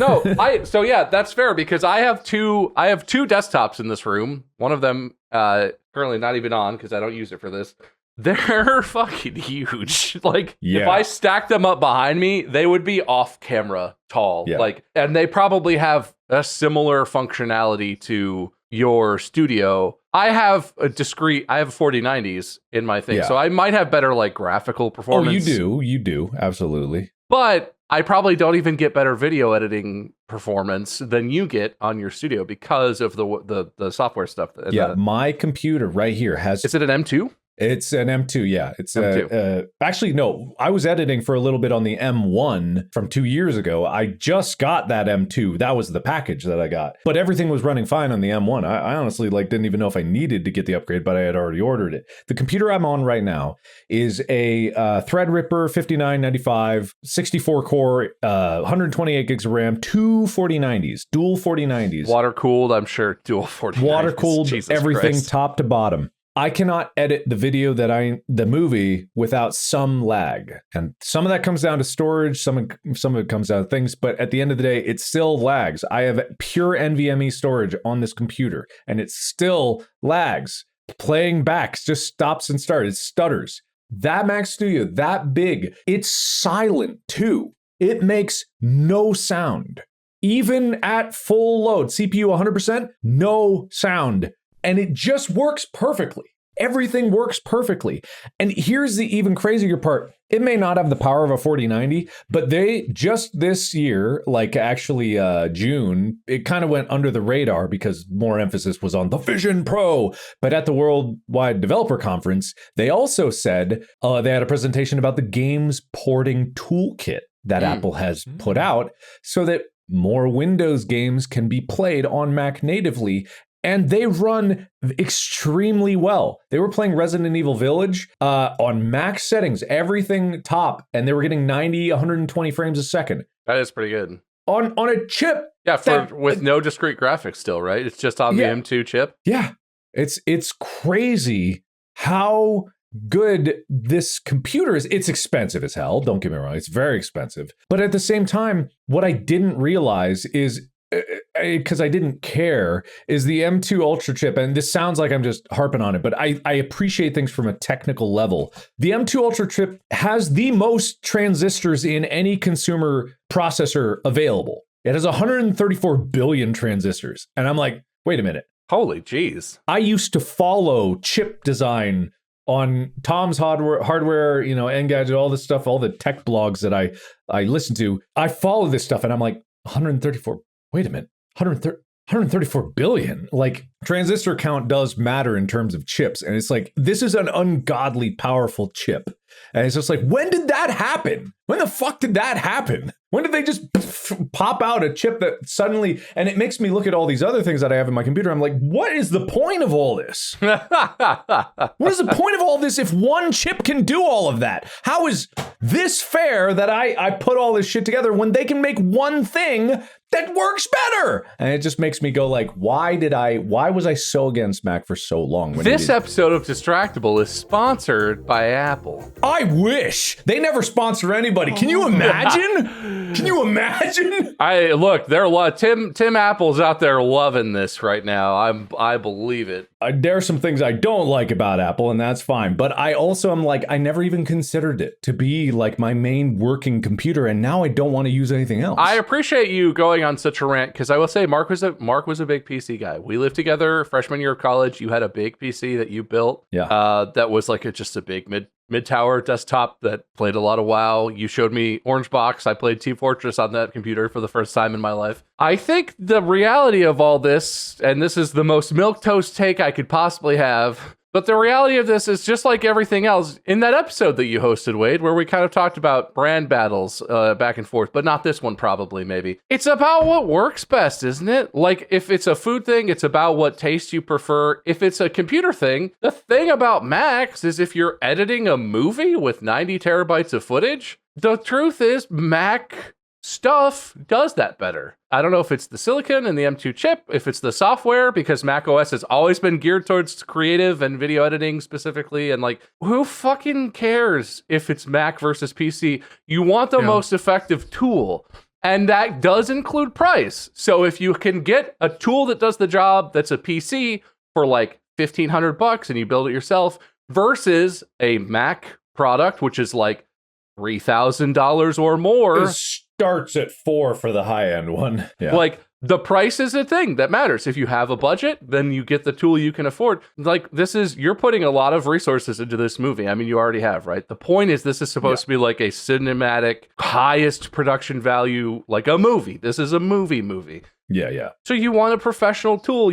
So yeah, that's fair because I have two desktops in this room. One of them currently not even on because I don't use it for this. They're fucking huge. Like, if I stacked them up behind me, they would be off camera tall. Yeah. Like, and they probably have a similar functionality to your studio. I have a 4090s in my thing, so I might have better like graphical performance. Oh, you do, absolutely. But I probably don't even get better video editing performance than you get on your studio because of the software stuff. My computer right here has. Is it an M2? It's an M2, yeah. It's M2. Actually, no. I was editing for a little bit on the M1 from 2 years ago. I just got that M2. That was the package that I got. But everything was running fine on the M1. I honestly didn't even know if I needed to get the upgrade, but I had already ordered it. The computer I'm on right now is a Threadripper 5995, 64 core, 128 gigs of RAM, two 4090s, dual 4090s. Water cooled, I'm sure. Dual 4090s. Water cooled, everything Christ. Top to bottom. I cannot edit the video the movie without some lag. And some of that comes down to storage, some of it comes down to things, but at the end of the day, it still lags. I have pure NVMe storage on this computer, and it still lags. Playing back just stops and starts. It stutters. That Mac Studio, that big, it's silent too. It makes no sound. Even at full load, CPU 100%, no sound. And it just works perfectly. Everything works perfectly. And here's the even crazier part. It may not have the power of a 4090, but they just this year, June, it kind of went under the radar because more emphasis was on the Vision Pro. But at the Worldwide Developer Conference, they also said they had a presentation about the games porting toolkit that Apple has put out so that more Windows games can be played on Mac natively. and they run extremely well. They were playing Resident Evil Village on max settings, everything top, and they were getting 90, 120 frames a second. That is pretty good. On a chip. Yeah, with no discrete graphics still, right? It's just on the M2 chip. Yeah. It's crazy how good this computer is. It's expensive as hell. Don't get me wrong. It's very expensive. But at the same time, what I didn't realize is, because I didn't care, is the M2 Ultra chip, and this sounds like I'm just harping on it, but I appreciate things from a technical level. The M2 Ultra chip has the most transistors in any consumer processor available. It has 134 billion transistors. And I'm like, wait a minute. Holy jeez. I used to follow chip design on Tom's hardware, Engadget, all this stuff, all the tech blogs that I listen to. I follow this stuff and I'm like, 134, wait a minute, 134 billion. Like, transistor count does matter in terms of chips. And it's like, this is an ungodly powerful chip. And it's just like, when did that happen? When the fuck did that happen? When did they just pop out a chip that suddenly, and it makes me look at all these other things that I have in my computer. I'm like, what is the point of all this? What is the point of all this if one chip can do all of that? How is this fair that I put all this shit together when they can make one thing that works better? And it just makes me go like, why was I so against Mac for so long? This episode of Distractible is sponsored by Apple. I wish. They never sponsor anybody. Can you imagine? Can you imagine? Look, there are a lot. Tim Apple's out there loving this right now. I believe it. There are some things I don't like about Apple, and that's fine. But I also am like, I never even considered it to be like my main working computer, and now I don't want to use anything else. I appreciate you going on such a rant, because I will say Mark was a big PC guy. We lived together freshman year of college. You had a big PC that you built. Yeah. That was like just a big mid-tower desktop that played a lot of WoW. You showed me Orange Box. I played Team Fortress on that computer for the first time in my life. I think the reality of all this, and this is the most milquetoast take I could possibly have, but the reality of this is just like everything else in that episode that you hosted, Wade, where we kind of talked about brand battles back and forth, but not this one probably, maybe. It's about what works best, isn't it? Like, if it's a food thing, it's about what taste you prefer. If it's a computer thing, the thing about Macs is if you're editing a movie with 90 terabytes of footage, the truth is Mac stuff does that better. I don't know if it's the silicon and the M2 chip, if it's the software, because Mac OS has always been geared towards creative and video editing specifically. And like, who fucking cares if it's Mac versus PC? You want the most effective tool. And that does include price. So if you can get a tool that does the job that's a PC for like $1,500 and you build it yourself versus a Mac product, which is like $3,000 or more. It starts at $4 for the high-end one. Yeah. Like, the price is a thing that matters. If you have a budget, then you get the tool you can afford. Like, you're putting a lot of resources into this movie. I mean, you already have, right? The point is, this is supposed to be like a cinematic, highest production value, like a movie. This is a movie. Yeah. So you want a professional tool.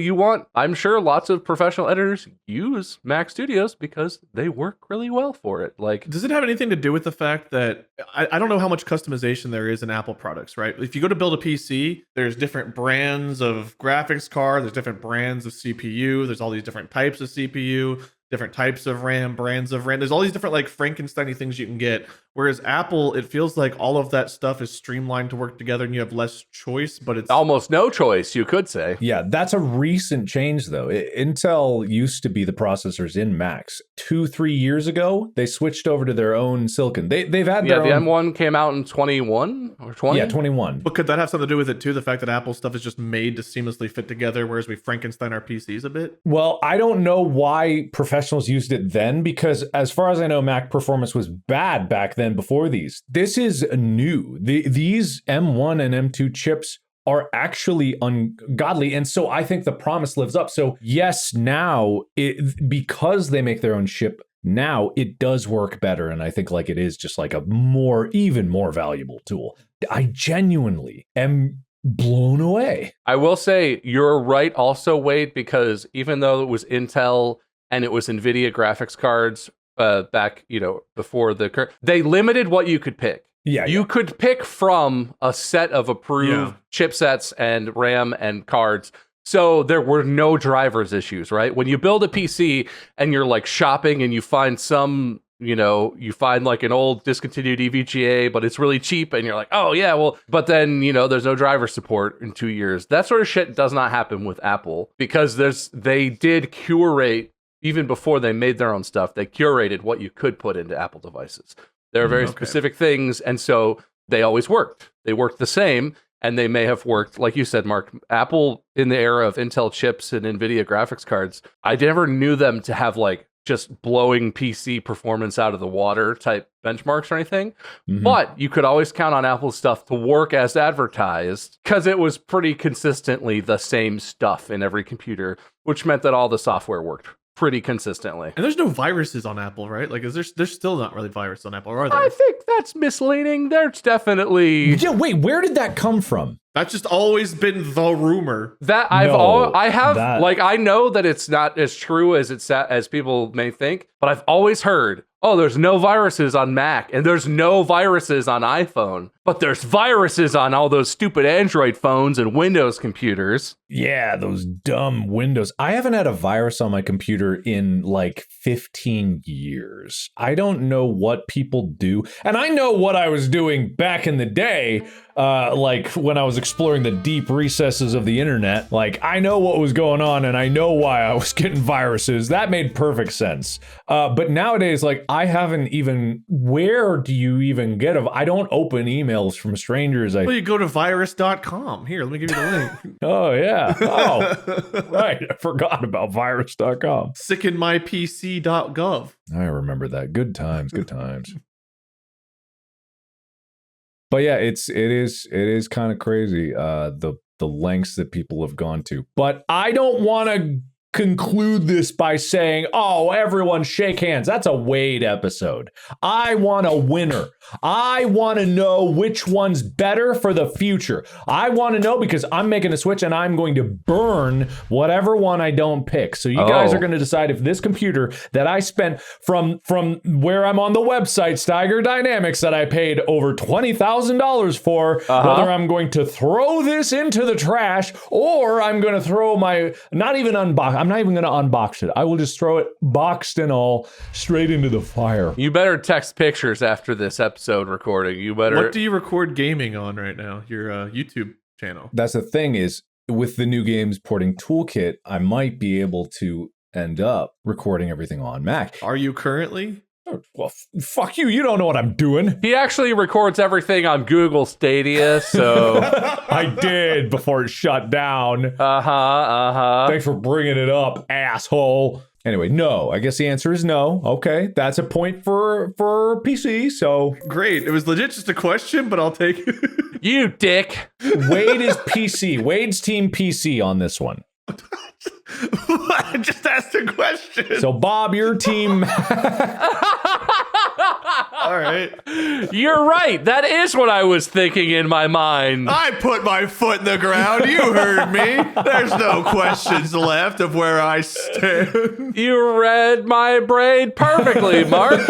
I'm sure lots of professional editors use Mac Studios because they work really well for it. Like, does it have anything to do with the fact that I don't know how much customization there is in Apple products, right? If you go to build a PC, there's different brands of graphics card, there's different brands of CPU, there's all these different types of CPU, different types of RAM, brands of RAM. There's all these different like Frankenstein-y things you can get. Whereas Apple, it feels like all of that stuff is streamlined to work together and you have less choice, but it's almost no choice, you could say. Yeah, that's a recent change though. Intel used to be the processors in Macs. 2-3 years ago, they switched over to their own silicon. They've had their the own... M1 came out in 21 or 20? Yeah, 21. But could that have something to do with it too? The fact that Apple stuff is just made to seamlessly fit together, whereas we Frankenstein our PCs a bit? Well, I don't know why professionals used it then, because as far as I know, Mac performance was bad back then before these. This is new. These M1 and M2 chips are actually ungodly. And so I think the promise lives up. So yes, now, because they make their own chip, now it does work better. And I think like it is just like a even more valuable tool. I genuinely am blown away. I will say you're right also, Wade, because even though it was Intel and it was NVIDIA graphics cards back, before they limited what you could pick. Yeah, you could pick from a set of approved chipsets and RAM and cards. So there were no drivers issues, right? When you build a PC and you're like shopping and you find some, you find like an old discontinued EVGA, but it's really cheap and you're like, oh yeah, well, but then, there's no driver support in 2 years. That sort of shit does not happen with Apple because they did curate, even before they made their own stuff, they curated what you could put into Apple devices. There are very specific things, and so they always worked. They worked the same. And they may have worked, like you said, Mark, Apple in the era of Intel chips and NVIDIA graphics cards, I never knew them to have like just blowing PC performance out of the water type benchmarks or anything. Mm-hmm. But you could always count on Apple's stuff to work as advertised because it was pretty consistently the same stuff in every computer, which meant that all the software worked pretty consistently. And there's no viruses on Apple, right? Like, there's still not really viruses on Apple, or are there? I think that's misleading. There's definitely... Yeah, wait, where did that come from? That's just always been the rumor. I know that it's not as true as people may think, but I've always heard, oh, there's no viruses on Mac and there's no viruses on iPhone, but there's viruses on all those stupid Android phones and Windows computers. Yeah, those dumb Windows. I haven't had a virus on my computer in like 15 years. I don't know what people do. And I know what I was doing back in the day, like when I was exploring the deep recesses of the internet. Like, I know what was going on and I know why I was getting viruses. That made perfect sense. But nowadays, like, I haven't even, where do you even get I don't open emails from strangers. Well, you go to virus.com. Here, let me give you the link. Oh, yeah. Oh, right. I forgot about virus.com. Sickenmypc.gov. I remember that. Good times, good times. But yeah, it is kind of crazy, the lengths that people have gone to. But I don't want to conclude this by saying, oh, everyone shake hands. That's a Wade episode. I want a winner. I want to know which one's better for the future. I want to know because I'm making a switch and I'm going to burn whatever one I don't pick. So you guys are going to decide if this computer that I spent from where I'm on the website, Steiger Dynamics, that I paid over $20,000 for, whether I'm going to throw this into the trash or I'm going to throw I'm not even going to unbox it. I will just throw it boxed and all straight into the fire. You better text pictures after this episode recording. You better. What do you record gaming on right now? Your YouTube channel. That's the thing is, with the new games porting toolkit, I might be able to end up recording everything on Mac. Are you currently? Well, fuck you. You don't know what I'm doing. He actually records everything on Google Stadia, so... I did before it shut down. Thanks for bringing it up, asshole. Anyway, no. I guess the answer is no. Okay, that's a point for PC, so... Great. It was legit just a question, but I'll take it. You dick. Wade is PC. Wade's team PC on this one. I just asked a question. So, Bob, your team... All right. You're right. That is what I was thinking in my mind. I put my foot in the ground. You heard me. There's no questions left of where I stand. You read my brain perfectly, Mark.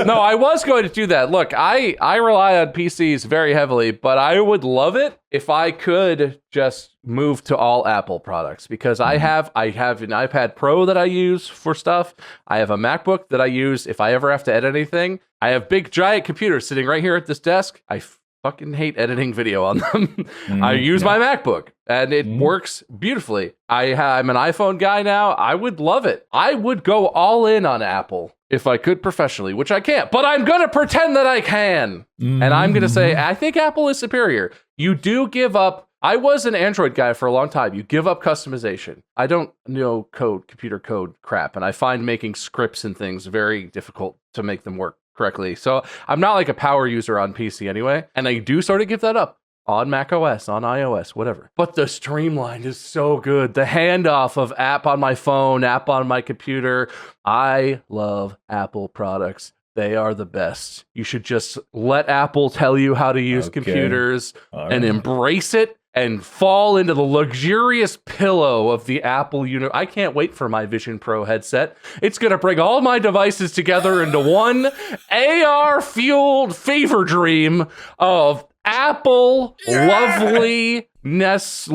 No, I was going to do that. Look, I rely on PCs very heavily, but I would love it if I could just move to all Apple products, because I have an iPad Pro that I use for stuff. I have a MacBook that I use if I ever have to edit anything. I have big giant computers sitting right here at this desk. I fucking hate editing video on them. I use my MacBook and it works beautifully. I'm an iPhone guy now. I would love it. I would go all in on Apple if I could professionally, which I can't, but I'm going to pretend that I can. And I'm going to say, I think Apple is superior. You do give up. I was an Android guy for a long time. You give up customization. I don't know computer code crap, and I find making scripts and things very difficult to make them work correctly. So I'm not like a power user on PC anyway, and I do sort of give that up on Mac OS, on iOS, whatever. But the streamline is so good. The handoff of app on my phone, app on my computer. I love Apple products. They are the best. You should just let Apple tell you how to use computers and embrace it and fall into the luxurious pillow of the Apple universe. I can't wait for my Vision Pro headset. It's going to bring all my devices together into one AR-fueled fever dream of Apple, loveliness,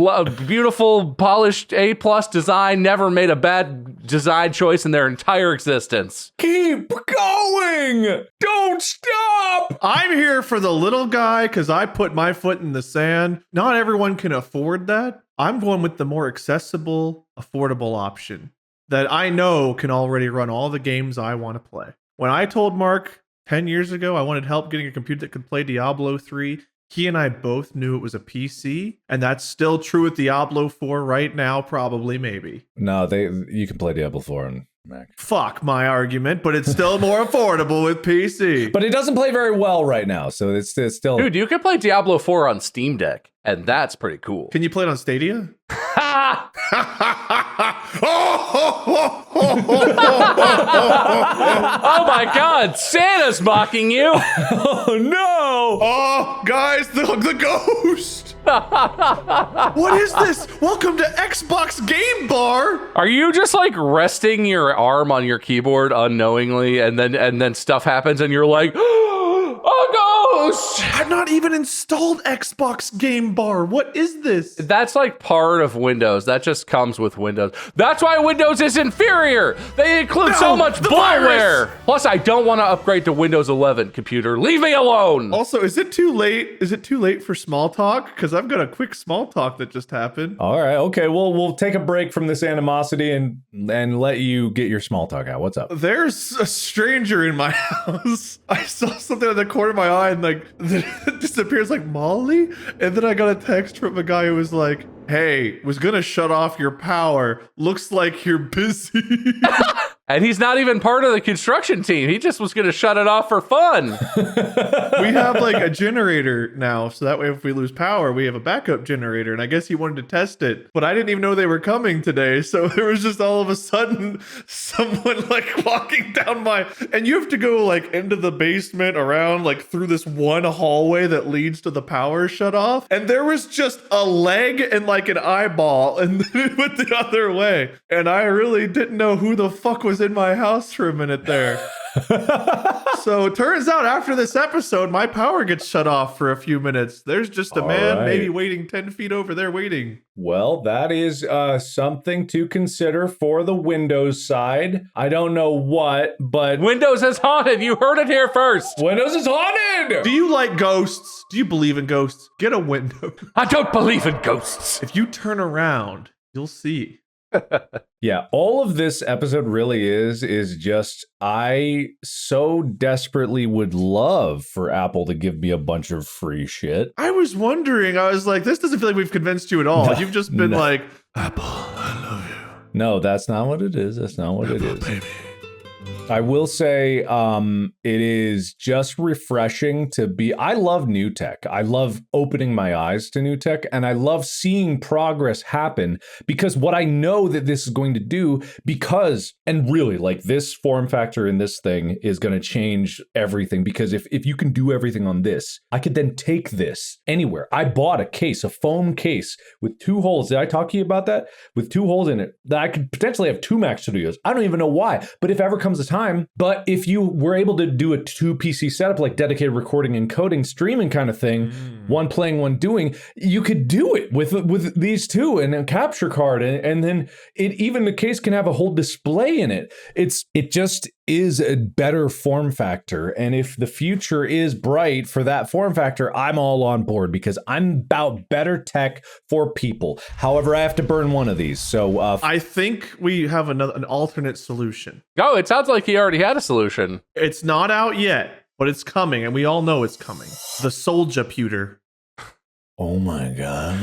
beautiful, polished A+ design, never made a bad design choice in their entire existence. Keep going! Don't stop! I'm here for the little guy because I put my foot in the sand. Not everyone can afford that. I'm going with the more accessible, affordable option that I know can already run all the games I want to play. When I told Mark 10 years ago I wanted help getting a computer that could play Diablo 3, he and I both knew it was a PC, and that's still true with Diablo 4 right now, probably, maybe. No, you can play Diablo 4 on Mac. Fuck my argument, but it's still more affordable with PC. But it doesn't play very well right now, so it's still... Dude, you can play Diablo 4 on Steam Deck, and that's pretty cool. Can you play it on Stadia? Oh my god, Santa's mocking you! Oh no! Oh, guys, the ghost! What is this? Welcome to Xbox Game Bar! Are you just like resting your arm on your keyboard unknowingly and then stuff happens and you're like, oh, ghost! I've not even installed Xbox Game Bar. What is this? That's like part of Windows. That just comes with Windows. That's why Windows is inferior. They include so much bloatware. Plus, I don't want to upgrade to Windows 11 computer. Leave me alone. Also, is it too late? Is it too late for small talk? Because I've got a quick small talk that just happened. All right, okay. Well, we'll take a break from this animosity and let you get your small talk out. What's up? There's a stranger in my house. I saw something in the corner of my eye and like it disappears like Molly. And then I got a text from a guy who was like, hey, was gonna shut off your power. Looks like you're busy. And he's not even part of the construction team. He just was going to shut it off for fun. We have like a generator now, so that way if we lose power, we have a backup generator. And I guess he wanted to test it, but I didn't even know they were coming today. So there was just all of a sudden someone like walking down and you have to go like into the basement around like through this one hallway that leads to the power shut off. And there was just a leg and like an eyeball and then it went the other way. And I really didn't know who the fuck was in my house for a minute there. So it turns out after this episode, my power gets shut off for a few minutes. There's just a man maybe waiting 10 feet over there waiting. Well, that is something to consider for the Windows side. I don't know what, but... Windows is haunted. You heard it here first. Windows is haunted! Do you like ghosts? Do you believe in ghosts? Get a window. I don't believe in ghosts. If you turn around, you'll see. Yeah, all of this episode really is just I so desperately would love for Apple to give me a bunch of free shit. I was wondering, I was like, this doesn't feel like we've convinced you at all. No, You've just been like, Apple, I love you. No, that's not what it is. That's not what Apple, it is. baby. I will say it is just refreshing to be... I love new tech. I love opening my eyes to new tech, and I love seeing progress happen because what I know that this is going to do and really, like, this form factor in this thing is going to change everything because if you can do everything on this, I could then take this anywhere. I bought a foam case with 2 holes. Did I talk to you about that? With 2 holes in it that I could potentially have 2 Mac Studios. I don't even know why, but if ever comes a time, but if you were able to do a 2 PC setup, like dedicated recording and coding, streaming kind of thing, one playing, one doing, you could do it with these 2 and a capture card. And then even the case can have a whole display in it. It just is a better form factor. And if the future is bright for that form factor, I'm all on board because I'm about better tech for people. However, I have to burn one of these. So I think we have an alternate solution. Oh, it sounds like he already had a solution. It's not out yet, but it's coming, and we all know it's coming. The Soldier Pewter. Oh my God.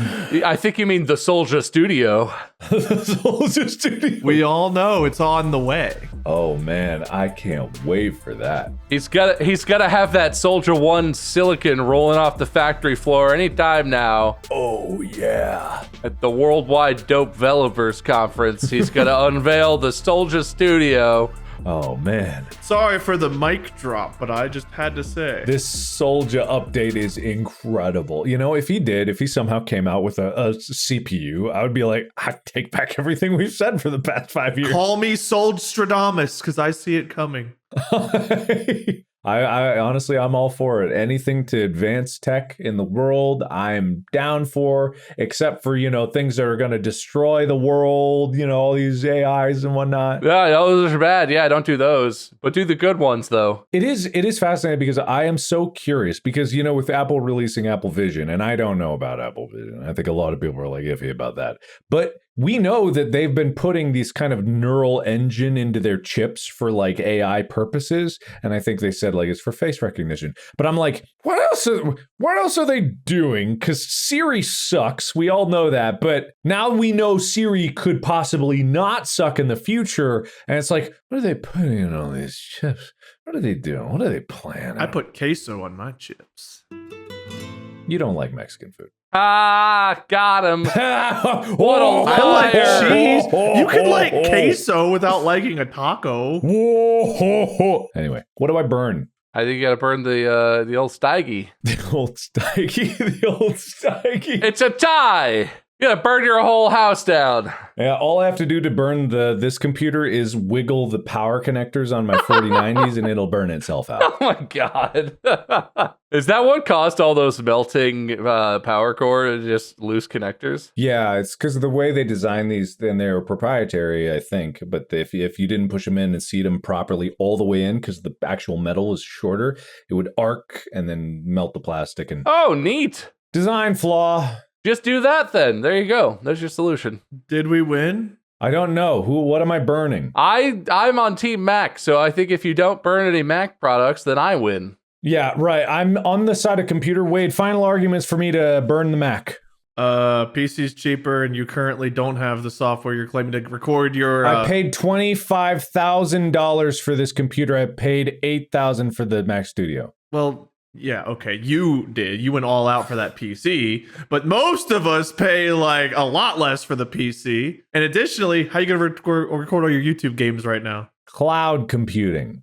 I think you mean the Soldier Studio. The Soldier Studio. We all know it's on the way. Oh man, I can't wait for that. He's gotta have that Soldier 1 silicon rolling off the factory floor anytime now. Oh yeah. At the Worldwide Dope Developers Conference, he's gonna unveil the Soldier Studio. Oh man. Sorry for the mic drop, but I just had to say. This Soldier update is incredible. You know, if he somehow came out with a CPU, I would be like, I take back everything we've said for the past 5 years. Call me Sold Stradamus, because I see it coming. I honestly, I'm all for it. Anything to advance tech in the world, I'm down for, except for, things that are going to destroy the world, all these AIs and whatnot. Yeah, those are bad. Yeah, don't do those. But do the good ones, though. It is fascinating because I am so curious because, with Apple releasing Apple Vision, and I don't know about Apple Vision. I think a lot of people are like iffy about that. But we know that they've been putting these kind of neural engine into their chips for like AI purposes. And I think they said like it's for face recognition. But I'm like, what else are they doing? Because Siri sucks. We all know that. But now we know Siri could possibly not suck in the future. And it's like, what are they putting in all these chips? What are they doing? What are they planning? I put queso on my chips. You don't like Mexican food. Ah, got him. What a liar. I like cheese. You can like queso without liking a taco. Anyway, what do I burn? I think you gotta burn the old Steige. The old Steige. It's a tie. You gotta burn your whole house down. Yeah, all I have to do to burn this computer is wiggle the power connectors on my 4090s and it'll burn itself out. Oh my god. Is that what caused all those melting power cord, just loose connectors? Yeah, it's because of the way they design these, and they're proprietary, I think. But if you didn't push them in and seat them properly all the way in, because the actual metal is shorter, it would arc and then melt the plastic. And oh, neat. Design flaw. Just do that then. There you go. There's your solution. Did we win? I don't know. What am I burning? I'm on Team Mac, so I think if you don't burn any Mac products, then I win. Yeah, right. I'm on the side of computer. Wade, final arguments for me to burn the Mac. PC's cheaper, and you currently don't have the software you're claiming to record your. I paid $25,000 for this computer. I paid $8,000 for the Mac Studio. Well, yeah, okay, you did. You went all out for that PC, but most of us pay like a lot less for the PC. And additionally, how you gonna record all your YouTube games right now? Cloud computing.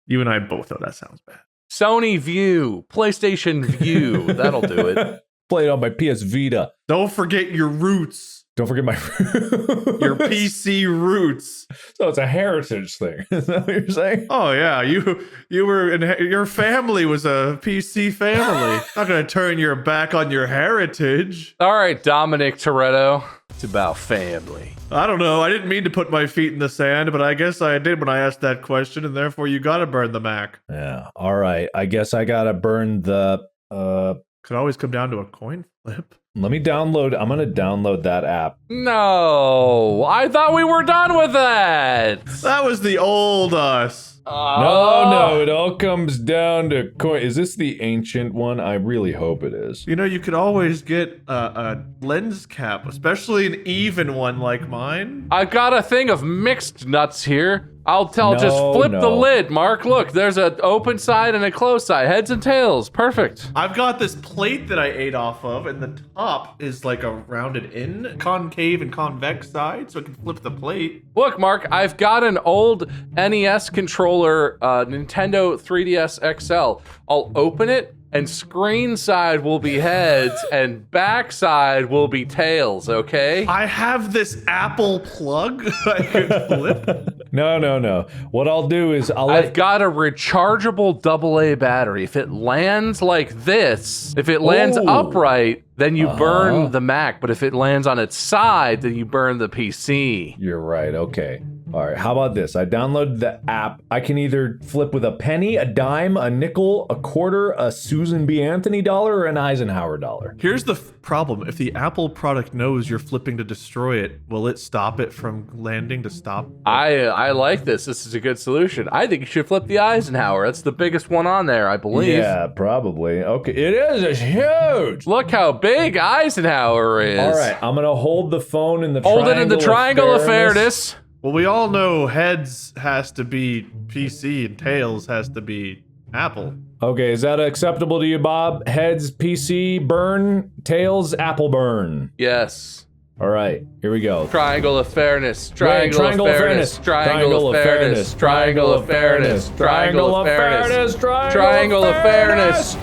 You and I both know that sounds bad. Sony View, PlayStation View, that'll do it. Play it on my PS Vita. Don't forget your roots. Don't forget my your PC roots. So it's a heritage thing. Is that what you're saying? Oh yeah, you were your family was a PC family. Not gonna turn your back on your heritage. All right, Dominic Toretto. It's about family. I don't know. I didn't mean to put my feet in the sand, but I guess I did when I asked that question, and therefore you gotta burn the Mac. Yeah. All right. I guess I gotta burn the. Could always come down to a coin flip. Let me download. I'm gonna download that app. No, I thought we were done with that. That was the old us. No, it all comes down to coin. Is this the ancient one? I really hope it is. You know, you could always get a lens cap, especially an even one like mine. I've got a thing of mixed nuts here. Just flip the lid, Mark. Look, there's an open side and a closed side. Heads and tails. Perfect. I've got this plate that I ate off of, and the top is like a rounded in, concave and convex side, so I can flip the plate. Look, Mark, I've got an old NES controller, Nintendo 3DS XL. I'll open it, and screen side will be heads, and back side will be tails, okay? I have this Apple plug I can flip. No. What I'll do is I've got a rechargeable AA battery. If it lands like this, if it lands upright, then you burn the Mac. But if it lands on its side, then you burn the PC. You're right. Okay. All right. How about this? I downloaded the app. I can either flip with a penny, a dime, a nickel, a quarter, a Susan B. Anthony dollar, or an Eisenhower dollar. Here's the problem. If the Apple product knows you're flipping to destroy it, will it stop it from landing to stop? I like this. This is a good solution. I think you should flip the Eisenhower. That's the biggest one on there, I believe. Yeah, probably. Okay. It is. It's huge. Look how big Eisenhower is. All right. I'm going to hold the phone in the triangle. Hold it in the triangle of fairness. Well, we all know heads has to be PC and tails has to be Apple. Okay, is that acceptable to you, Bob? Heads, PC, burn, tails, Apple burn. Yes. All right, here we go. Triangle of fairness. Triangle of fairness. Triangle of fairness. Triangle of fairness. Triangle of fairness. Triangle of fairness.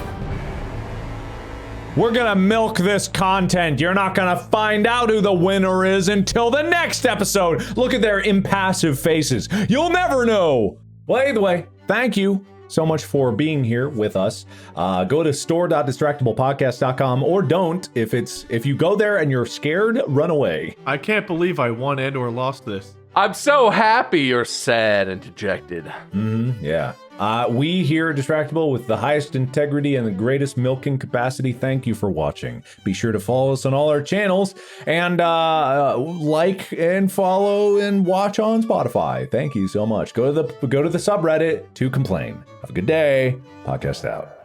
We're gonna milk this content. You're not gonna find out who the winner is until the next episode. Look at their impassive faces. You'll never know. Well, either way, thank you so much for being here with us. Go to store.distractablepodcast.com, or don't. If you go there and you're scared, run away. I can't believe I won and or lost this. I'm so happy you're sad and dejected. Yeah. We here at Distractible, with the highest integrity and the greatest milking capacity, thank you for watching. Be sure to follow us on all our channels, and like and follow and watch on Spotify. Thank you so much. Go to the subreddit to complain. Have a good day. Podcast out.